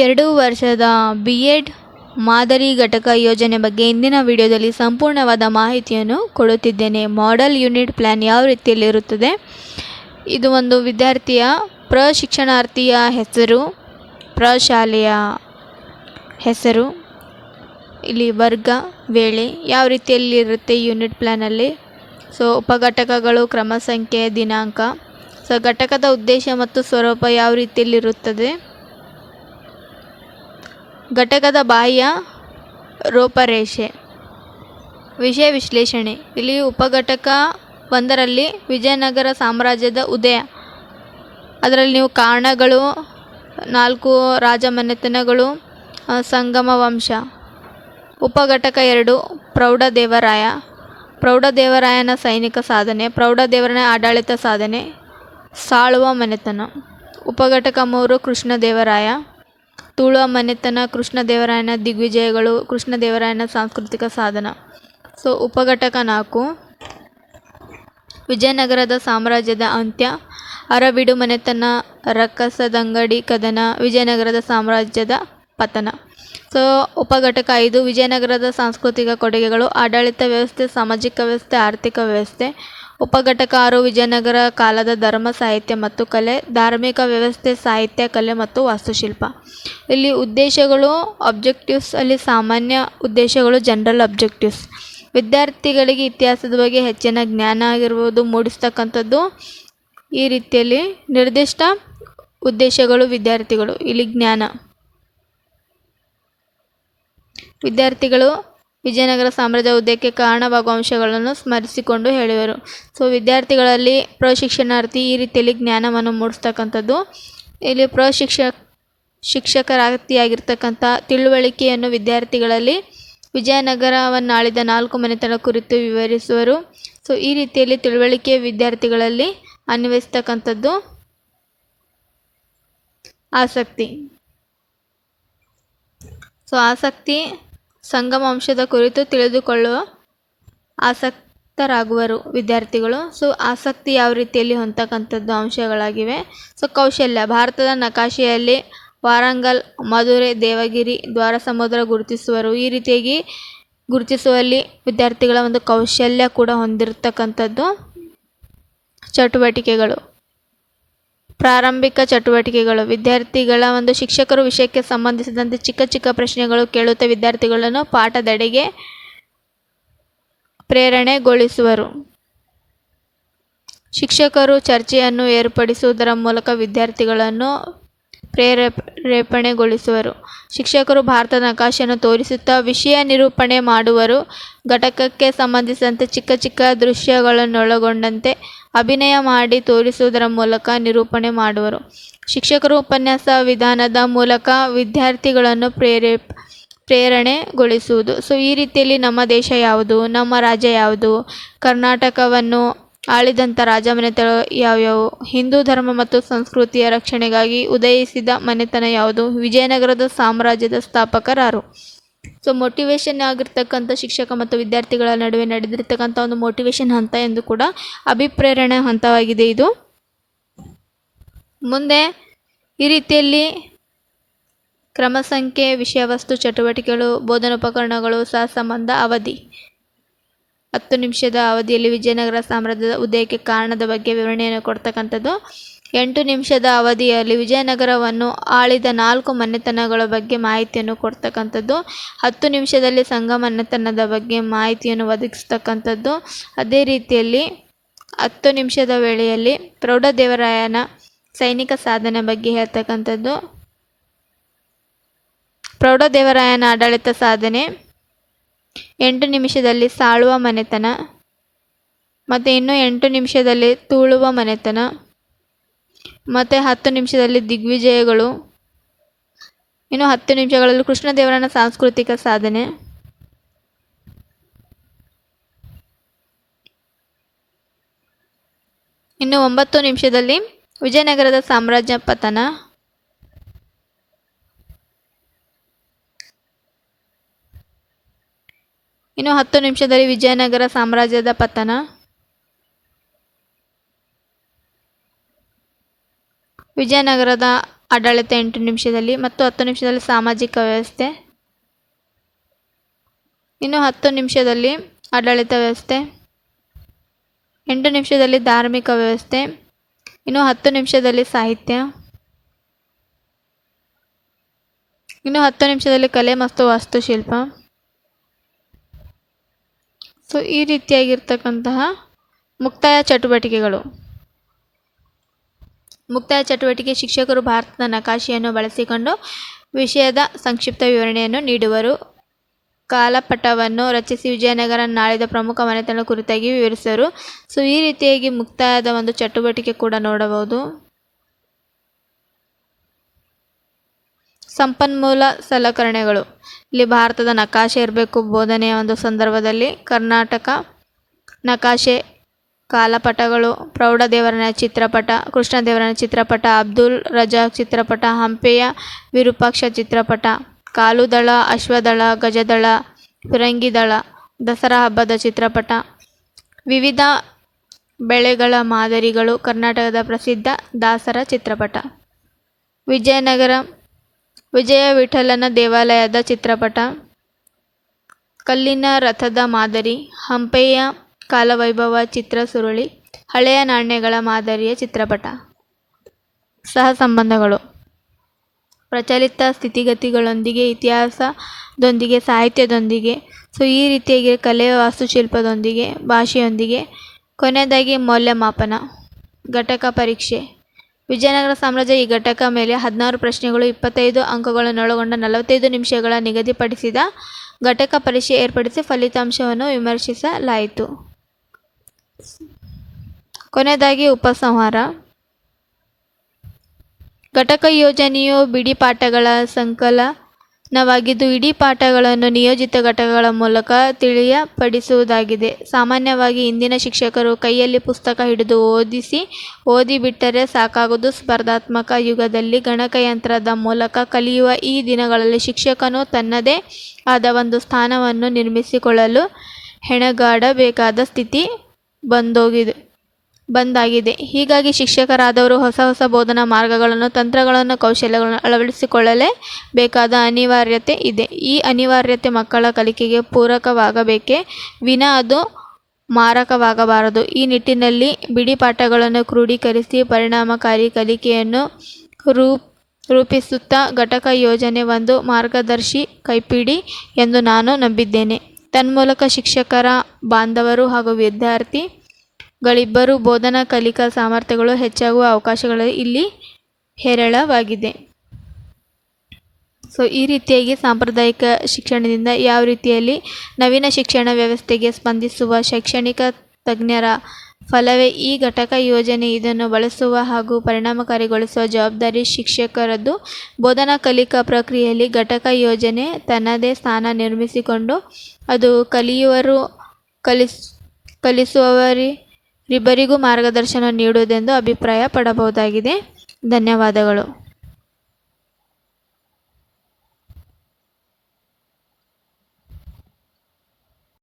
2 ವರ್ಷದ ಬಿ.ಎಡ್ ಮಾದರಿ ಘಟಕ ಯೋಜನೆ ಬಗ್ಗೆ ಇಂದಿನ ವಿಡಿಯೋದಲ್ಲಿ ಸಂಪೂರ್ಣವಾದ ಮಾಹಿತಿಯನ್ನು ಕೊಡುತ್ತಿದ್ದೇನೆ. ಮಾಡೆಲ್ ಯೂನಿಟ್ ಪ್ಲಾನ್ ಯಾವ ರೀತಿಯಲ್ಲಿರುತ್ತದೆ, ಇದು ಒಂದು ವಿದ್ಯಾರ್ಥಿಯ ಪ್ರಶಿಕ್ಷಣಾರ್ಥಿಯ ಹೆಸರು, ಪ್ರಶಾಲೆಯ ಹೆಸರು, ಇಲ್ಲಿ ವರ್ಗ, ವೇಳೆ ಯಾವ ರೀತಿಯಲ್ಲಿ ಇರುತ್ತೆ ಯೂನಿಟ್ ಪ್ಲಾನಲ್ಲಿ. ಉಪಘಟಕಗಳು, ಕ್ರಮ ಸಂಖ್ಯೆ, ದಿನಾಂಕ. ಘಟಕದ ಉದ್ದೇಶ ಮತ್ತು ಸ್ವರೂಪ ಯಾವ ರೀತಿಯಲ್ಲಿರುತ್ತದೆ. ಘಟಕದ ಬಾಹ್ಯ ರೂಪರೇಷೆ. ವಿಷಯ ವಿಶ್ಲೇಷಣೆ. ಇಲ್ಲಿ ಉಪಘಟಕ 1ರಲ್ಲಿ ವಿಜಯನಗರ ಸಾಮ್ರಾಜ್ಯದ ಉದಯ, ಅದರಲ್ಲಿ ನೀವು ಕಾರಣಗಳು, 4 ರಾಜಮನೆತನಗಳು, ಸಂಗಮ ವಂಶ. ಉಪಘಟಕ 2 ಪ್ರೌಢದೇವರಾಯ. ಪ್ರೌಢದೇವರಾಯನ ಸೈನಿಕ ಸಾಧನೆ, ಪ್ರೌಢದೇವರಾಯನ ಆಡಳಿತ ಸಾಧನೆ, ಸಾಳುವ ಮನೆತನ. ಉಪಘಟಕ 3 ಕೃಷ್ಣದೇವರಾಯ. ತುಳುವ ಮನೆತನ, ಕೃಷ್ಣದೇವರಾಯನ ದಿಗ್ವಿಜಯಗಳು, ಕೃಷ್ಣದೇವರಾಯನ ಸಾಂಸ್ಕೃತಿಕ ಸಾಧನ. ಉಪಘಟಕ 4 ವಿಜಯನಗರದ ಸಾಮ್ರಾಜ್ಯದ ಅಂತ್ಯ, ಅರಬೀಡು ಮನೆತನ, ರಕ್ಕಸದಂಗಡಿ ಕದನ, ವಿಜಯನಗರದ ಸಾಮ್ರಾಜ್ಯದ ಪತನ. ಉಪಘಟಕ 5 ವಿಜಯನಗರದ ಸಾಂಸ್ಕೃತಿಕ ಕೊಡುಗೆಗಳು, ಆಡಳಿತ ವ್ಯವಸ್ಥೆ, ಸಾಮಾಜಿಕ ವ್ಯವಸ್ಥೆ, ಆರ್ಥಿಕ ವ್ಯವಸ್ಥೆ. ಉಪಘಟಕ 6 ವಿಜಯನಗರ ಕಾಲದ ಧರ್ಮ, ಸಾಹಿತ್ಯ ಮತ್ತು ಕಲೆ, ಧಾರ್ಮಿಕ ವ್ಯವಸ್ಥೆ, ಸಾಹಿತ್ಯ, ಕಲೆ ಮತ್ತು ವಾಸ್ತುಶಿಲ್ಪ. ಇಲ್ಲಿ ಉದ್ದೇಶಗಳು, ಅಬ್ಜೆಕ್ಟಿವ್ಸ್, ಅಲ್ಲಿ ಸಾಮಾನ್ಯ ಉದ್ದೇಶಗಳು, ಜನರಲ್ ಅಬ್ಜೆಕ್ಟಿವ್ಸ್. ವಿದ್ಯಾರ್ಥಿಗಳಿಗೆ ಇತಿಹಾಸದ ಬಗ್ಗೆ ಹೆಚ್ಚಿನ ಜ್ಞಾನ ಆಗಿರ್ಬೋದು ಮೂಡಿಸ್ತಕ್ಕಂಥದ್ದು. ಈ ರೀತಿಯಲ್ಲಿ ನಿರ್ದಿಷ್ಟ ಉದ್ದೇಶಗಳು ವಿದ್ಯಾರ್ಥಿಗಳು. ಇಲ್ಲಿ ಜ್ಞಾನ. ವಿದ್ಯಾರ್ಥಿಗಳು ವಿಜಯನಗರ ಸಾಮ್ರಾಜ್ಯ ಉದಯಕ್ಕೆ ಕಾರಣವಾಗುವ ಅಂಶಗಳನ್ನು ಸ್ಮರಿಸಿಕೊಂಡು ಹೇಳುವರು. ವಿದ್ಯಾರ್ಥಿಗಳಲ್ಲಿ ಪ್ರಶಿಕ್ಷಣಾರ್ಥಿ ಈ ರೀತಿಯಲ್ಲಿ ಜ್ಞಾನವನ್ನು ಮೂಡಿಸ್ತಕ್ಕಂಥದ್ದು. ಇಲ್ಲಿ ಶಿಕ್ಷಕರಾಗಿರ್ತಕ್ಕಂಥ ತಿಳುವಳಿಕೆಯನ್ನು ವಿದ್ಯಾರ್ಥಿಗಳಲ್ಲಿ ವಿಜಯನಗರವನ್ನಾಳಿದ 4 ಮನೆತನ ಕುರಿತು ವಿವರಿಸುವರು. ಈ ರೀತಿಯಲ್ಲಿ ತಿಳುವಳಿಕೆ ವಿದ್ಯಾರ್ಥಿಗಳಲ್ಲಿ ಅನ್ವಯಿಸ್ತಕ್ಕಂಥದ್ದು. ಆಸಕ್ತಿ. ಆಸಕ್ತಿ ಸಂಗಮ ವಂಶದ ಕುರಿತು ತಿಳಿದುಕೊಳ್ಳುವ ಆಸಕ್ತರಾಗುವರು ವಿದ್ಯಾರ್ಥಿಗಳು. ಆಸಕ್ತಿ ಯಾವ ರೀತಿಯಲ್ಲಿ ಹೊಂದತಕ್ಕಂಥದ್ದು ಅಂಶಗಳಾಗಿವೆ. ಕೌಶಲ್ಯ. ಭಾರತದ ನಕಾಶೆಯಲ್ಲಿ ವಾರಂಗಲ್, ಮಧುರೆ, ದೇವಗಿರಿ, ದ್ವಾರಸಮುದ್ರ ಗುರುತಿಸುವರು. ಈ ರೀತಿಯಾಗಿ ಗುರುತಿಸುವಲ್ಲಿ ವಿದ್ಯಾರ್ಥಿಗಳ ಒಂದು ಕೌಶಲ್ಯ ಕೂಡ ಹೊಂದಿರತಕ್ಕಂಥದ್ದು. ಚಟುವಟಿಕೆಗಳು. ಪ್ರಾರಂಭಿಕ ಚಟುವಟಿಕೆಗಳು. ವಿದ್ಯಾರ್ಥಿಗಳ ಒಂದು ಶಿಕ್ಷಕರು ವಿಷಯಕ್ಕೆ ಸಂಬಂಧಿಸಿದಂತೆ ಚಿಕ್ಕ ಚಿಕ್ಕ ಪ್ರಶ್ನೆಗಳು ಕೇಳುತ್ತಾ ವಿದ್ಯಾರ್ಥಿಗಳನ್ನು ಪಾಠದೆಡೆಗೆ ಪ್ರೇರಣೆಗೊಳಿಸುವರು. ಶಿಕ್ಷಕರು ಚರ್ಚೆಯನ್ನು ಏರ್ಪಡಿಸುವುದರ ಮೂಲಕ ವಿದ್ಯಾರ್ಥಿಗಳನ್ನು ಪ್ರೇರೇಪಣೆಗೊಳಿಸುವರು. ಶಿಕ್ಷಕರು ಭಾರತದ ನಕಾಶೆಯನ್ನು ತೋರಿಸುತ್ತಾ ವಿಷಯ ನಿರೂಪಣೆ ಮಾಡುವರು. ಘಟಕಕ್ಕೆ ಸಂಬಂಧಿಸಿದಂತೆ ಚಿಕ್ಕ ಚಿಕ್ಕ ದೃಶ್ಯಗಳನ್ನೊಳಗೊಂಡಂತೆ ಅಭಿನಯ ಮಾಡಿ ತೋರಿಸುವುದರ ಮೂಲಕ ನಿರೂಪಣೆ ಮಾಡುವರು. ಶಿಕ್ಷಕರು ಉಪನ್ಯಾಸ ವಿಧಾನದ ಮೂಲಕ ವಿದ್ಯಾರ್ಥಿಗಳನ್ನು ಪ್ರೇರಣೆಗೊಳಿಸುವುದು. ಈ ರೀತಿಯಲ್ಲಿ ನಮ್ಮ ದೇಶ ಯಾವುದು, ನಮ್ಮ ರಾಜ್ಯ ಯಾವುದು, ಕರ್ನಾಟಕವನ್ನು ಆಳಿದಂಥ ರಾಜಮನೆತನಗಳು ಯಾವ್ಯಾವು, ಹಿಂದೂ ಧರ್ಮ ಮತ್ತು ಸಂಸ್ಕೃತಿಯ ರಕ್ಷಣೆಗಾಗಿ ಉದಯಿಸಿದ ಮನೆತನ ಯಾವುದು, ವಿಜಯನಗರದ ಸಾಮ್ರಾಜ್ಯದ ಸ್ಥಾಪಕರಾರು. ಮೋಟಿವೇಶನ್ ಆಗಿರ್ತಕ್ಕಂಥ ಶಿಕ್ಷಕ ಮತ್ತು ವಿದ್ಯಾರ್ಥಿಗಳ ನಡುವೆ ನಡೆದಿರ್ತಕ್ಕಂಥ ಒಂದು ಮೋಟಿವೇಶನ್ ಹಂತ ಎಂದು ಕೂಡ ಅಭಿಪ್ರೇರಣೆ ಹಂತವಾಗಿದೆ ಇದು. ಮುಂದೆ ಈ ರೀತಿಯಲ್ಲಿ ಕ್ರಮ ಸಂಖ್ಯೆ, ವಿಷಯ ವಸ್ತು, ಚಟುವಟಿಕೆಗಳು, ಬೋಧನೋಪಕರಣಗಳು, ಸಹಸಂಬಂಧ, ಅವಧಿ. 10 ನಿಮಿಷದ ಅವಧಿಯಲ್ಲಿ ವಿಜಯನಗರ ಸಾಮ್ರಾಜ್ಯದ ಉದಯಕ್ಕೆ ಕಾರಣದ ಬಗ್ಗೆ ವಿವರಣೆಯನ್ನು ಕೊಡ್ತಕ್ಕಂಥದ್ದು. 8 ನಿಮಿಷದ ಅವಧಿಯಲ್ಲಿ ವಿಜಯನಗರವನ್ನು ಆಳಿದ 4 ಮನೆತನಗಳ ಬಗ್ಗೆ ಮಾಹಿತಿಯನ್ನು ಕೊಡ್ತಕ್ಕಂಥದ್ದು. 10 ನಿಮಿಷದಲ್ಲಿ ಸಂಗಮ ಮನೆತನದ ಬಗ್ಗೆ ಮಾಹಿತಿಯನ್ನು ಒದಗಿಸ್ತಕ್ಕಂಥದ್ದು. ಅದೇ ರೀತಿಯಲ್ಲಿ 10 ನಿಮಿಷದ ವೇಳೆಯಲ್ಲಿ ಪ್ರೌಢದೇವರಾಯನ ಸೈನಿಕ ಸಾಧನೆ ಬಗ್ಗೆ ಹೇಳ್ತಕ್ಕಂಥದ್ದು. ಪ್ರೌಢದೇವರಾಯನ ಆಡಳಿತ ಸಾಧನೆ. 8 ನಿಮಿಷದಲ್ಲಿ ಸಾಳುವ ಮನೆತನ, ಮತ್ತು ಇನ್ನು 8 ನಿಮಿಷದಲ್ಲಿ ತುಳುವ ಮನೆತನ, ಮತ್ತು 10 ನಿಮಿಷದಲ್ಲಿ ದಿಗ್ವಿಜಯಗಳು. ಇನ್ನು 10 ನಿಮಿಷಗಳಲ್ಲಿ ಕೃಷ್ಣದೇವರಾಯನ ಸಾಂಸ್ಕೃತಿಕ ಸಾಧನೆ. ಇನ್ನು 9 ನಿಮಿಷದಲ್ಲಿ ವಿಜಯನಗರದ ಸಾಮ್ರಾಜ್ಯ ಪತನ. ಇನ್ನು 10 ನಿಮಿಷದಲ್ಲಿ ವಿಜಯನಗರ ಸಾಮ್ರಾಜ್ಯದ ಪತನ. ವಿಜಯನಗರದ ಆಡಳಿತ 8 ನಿಮಿಷದಲ್ಲಿ ಮತ್ತು 10 ನಿಮಿಷದಲ್ಲಿ ಸಾಮಾಜಿಕ ವ್ಯವಸ್ಥೆ, ಇನ್ನು 10 ನಿಮಿಷದಲ್ಲಿ ಆಡಳಿತ ವ್ಯವಸ್ಥೆ, 8 ನಿಮಿಷದಲ್ಲಿ ಧಾರ್ಮಿಕ ವ್ಯವಸ್ಥೆ, ಇನ್ನು 10 ನಿಮಿಷದಲ್ಲಿ ಸಾಹಿತ್ಯ, ಇನ್ನು 10 ನಿಮಿಷದಲ್ಲಿ ಕಲೆ ಮತ್ತು ವಾಸ್ತುಶಿಲ್ಪ. ಸೊ ಈ ರೀತಿಯಾಗಿರ್ತಕ್ಕಂತಹ ಮುಕ್ತಾಯ ಚಟುವಟಿಕೆಗಳು. ಮುಕ್ತಾಯ ಚಟುವಟಿಕೆ: ಶಿಕ್ಷಕರು ಭಾರತದ ನಕಾಶೆಯನ್ನು ಬಳಸಿಕೊಂಡು ವಿಷಯದ ಸಂಕ್ಷಿಪ್ತ ವಿವರಣೆಯನ್ನು ನೀಡುವರು. ಕಾಲಪಟವನ್ನು ರಚಿಸಿ ವಿಜಯನಗರ ನಾಳಿದ ಪ್ರಮುಖ ಮನೆತನ ಕುರಿತಾಗಿ ವಿವರಿಸುವರು. ಸೊ ಈ ರೀತಿಯಾಗಿ ಮುಕ್ತಾಯದ ಒಂದು ಚಟುವಟಿಕೆ ಕೂಡ ನೋಡಬಹುದು. ಸಂಪನ್ಮೂಲ ಸಲಕರಣೆಗಳು: ಇಲ್ಲಿ ಭಾರತದ ನಕಾಶೆ ಇರಬೇಕು. ಬೋಧನೆಯ ಒಂದು ಸಂದರ್ಭದಲ್ಲಿ ಕರ್ನಾಟಕ ನಕಾಶೆ, ಕಾಲಪಟಗಳು, ಪ್ರೌಢದೇವರನ ಚಿತ್ರಪಟ, ಕೃಷ್ಣದೇವರನ ಚಿತ್ರಪಟ, ಅಬ್ದುಲ್ ರಜಾಕ್ ಚಿತ್ರಪಟ, ಹಂಪೆಯ ವಿರೂಪಾಕ್ಷ ಚಿತ್ರಪಟ, ಕಾಲುದಳ, ಅಶ್ವದಳ, ಗಜದಳ, ಫಿರಂಗಿದಳ, ದಸರಾ ಹಬ್ಬದ ಚಿತ್ರಪಟ, ವಿವಿಧ ಬೆಳೆಗಳ ಮಾದರಿಗಳು, ಕರ್ನಾಟಕದ ಪ್ರಸಿದ್ಧ ದಾಸರ ಚಿತ್ರಪಟ, ವಿಜಯನಗರ ವಿಜಯ ವಿಠಲನ ದೇವಾಲಯದ ಚಿತ್ರಪಟ, ಕಲ್ಲಿನ ರಥದ ಮಾದರಿ, ಹಂಪೆಯ ಕಾಲವೈಭವ ಚಿತ್ರ ಸುರುಳಿ, ಹಳೆಯ ನಾಣ್ಯಗಳ ಮಾದರಿಯ ಚಿತ್ರಪಟ. ಸಹ ಸಂಬಂಧಗಳು: ಪ್ರಚಲಿತ ಸ್ಥಿತಿಗತಿಗಳೊಂದಿಗೆ, ಇತಿಹಾಸದೊಂದಿಗೆ, ಸಾಹಿತ್ಯದೊಂದಿಗೆ, ಸೊ ಈ ರೀತಿಯಾಗಿ ಕಲೆ ವಾಸ್ತುಶಿಲ್ಪದೊಂದಿಗೆ, ಭಾಷೆಯೊಂದಿಗೆ. ಕೊನೆಯದಾಗಿ ಮೌಲ್ಯಮಾಪನ. ಘಟಕ ಪರೀಕ್ಷೆ: ವಿಜಯನಗರ ಸಾಮ್ರಾಜ್ಯ ಈ ಘಟಕ ಮೇಲೆ 16 ಪ್ರಶ್ನೆಗಳು 25 ಅಂಕಗಳನ್ನೊಳಗೊಂಡ 45 ನಿಮಿಷಗಳ ನಿಗದಿಪಡಿಸಿದ ಘಟಕ ಪರೀಕ್ಷೆ ಏರ್ಪಡಿಸಿ ಫಲಿತಾಂಶವನ್ನು ವಿಮರ್ಶಿಸಲಾಯಿತು. ಕೊನೆಯದಾಗಿ ಉಪಸಂಹಾರ. ಘಟಕ ಯೋಜನೆಯು ಬಿಡಿ ಪಾಠಗಳ ಸಂಕಲನವಾಗಿದ್ದು, ಇಡೀ ಪಾಠಗಳನ್ನು ನಿಯೋಜಿತ ಘಟಕಗಳ ಮೂಲಕ ತಿಳಿಯಪಡಿಸುವುದಾಗಿದೆ. ಸಾಮಾನ್ಯವಾಗಿ ಇಂದಿನ ಶಿಕ್ಷಕರು ಕೈಯಲ್ಲಿ ಪುಸ್ತಕ ಹಿಡಿದು ಓದಿಬಿಟ್ಟರೆ ಸಾಕಾಗುವುದು. ಸ್ಪರ್ಧಾತ್ಮಕ ಯುಗದಲ್ಲಿ ಗಣಕಯಂತ್ರದ ಮೂಲಕ ಕಲಿಯುವ ಈ ದಿನಗಳಲ್ಲಿ ಶಿಕ್ಷಕನು ತನ್ನದೇ ಆದ ಒಂದು ಸ್ಥಾನವನ್ನು ನಿರ್ಮಿಸಿಕೊಳ್ಳಲು ಹೆಣಗಾಡಬೇಕಾದ ಸ್ಥಿತಿ ಬಂದಾಗಿದೆ. ಹೀಗಾಗಿ ಶಿಕ್ಷಕರಾದವರು ಹೊಸ ಬೋಧನಾ ಮಾರ್ಗಗಳನ್ನು, ತಂತ್ರಗಳನ್ನು, ಕೌಶಲ್ಯಗಳನ್ನು ಅಳವಡಿಸಿಕೊಳ್ಳಲೇ ಬೇಕಾದ ಅನಿವಾರ್ಯತೆ ಇದೆ. ಈ ಅನಿವಾರ್ಯತೆ ಮಕ್ಕಳ ಕಲಿಕೆಗೆ ಪೂರಕವಾಗಬೇಕೇ ವಿನಾ ಅದು ಮಾರಕವಾಗಬಾರದು. ಈ ನಿಟ್ಟಿನಲ್ಲಿ ಬಿಡಿ ಪಾಠಗಳನ್ನು ಕ್ರೋಢೀಕರಿಸಿ ಪರಿಣಾಮಕಾರಿ ಕಲಿಕೆಯನ್ನು ರೂಪಿಸುತ್ತಾ ಘಟಕ ಯೋಜನೆ ಒಂದು ಮಾರ್ಗದರ್ಶಿ ಕೈಪಿಡಿ ಎಂದು ನಾನು ನಂಬಿದ್ದೇನೆ. ತನ್ಮೂಲಕ ಶಿಕ್ಷಕರ ಬಾಂಧವರು ಹಾಗೂ ವಿದ್ಯಾರ್ಥಿಗಳಿಬ್ಬರ ಬೋಧನಾ ಕಲಿಕಾ ಸಾಮರ್ಥ್ಯಗಳು ಹೆಚ್ಚಾಗುವ ಅವಕಾಶಗಳು ಇಲ್ಲಿ ಹೇರಳವಾಗಿದೆ. ಸೊ ಈ ರೀತಿಯಾಗಿ ಸಾಂಪ್ರದಾಯಿಕ ಶಿಕ್ಷಣದಿಂದ ಯಾವ ರೀತಿಯಲ್ಲಿ ನವೀನ ಶಿಕ್ಷಣ ವ್ಯವಸ್ಥೆಗೆ ಸ್ಪಂದಿಸುವ ಶೈಕ್ಷಣಿಕ ತಜ್ಞರ ಫಲವೇ ಈ ಘಟಕ ಯೋಜನೆ. ಇದನ್ನು ಬಳಸುವ ಹಾಗೂ ಪರಿಣಾಮಕಾರಿಗೊಳಿಸುವ ಜವಾಬ್ದಾರಿ ಶಿಕ್ಷಕರದ್ದು. ಬೋಧನಾ ಕಲಿಕಾ ಪ್ರಕ್ರಿಯೆಯಲ್ಲಿ ಘಟಕ ಯೋಜನೆ ತನ್ನದೇ ಸ್ಥಾನ ನಿರ್ಮಿಸಿಕೊಂಡು ಅದು ಕಲಿಯುವರು ಕಲಿಸುವವರಿಬ್ಬರಿಗೂ ಮಾರ್ಗದರ್ಶನ ನೀಡುವುದೆಂದು ಅಭಿಪ್ರಾಯ ಪಡಬಹುದಾಗಿದೆ. ಧನ್ಯವಾದಗಳು.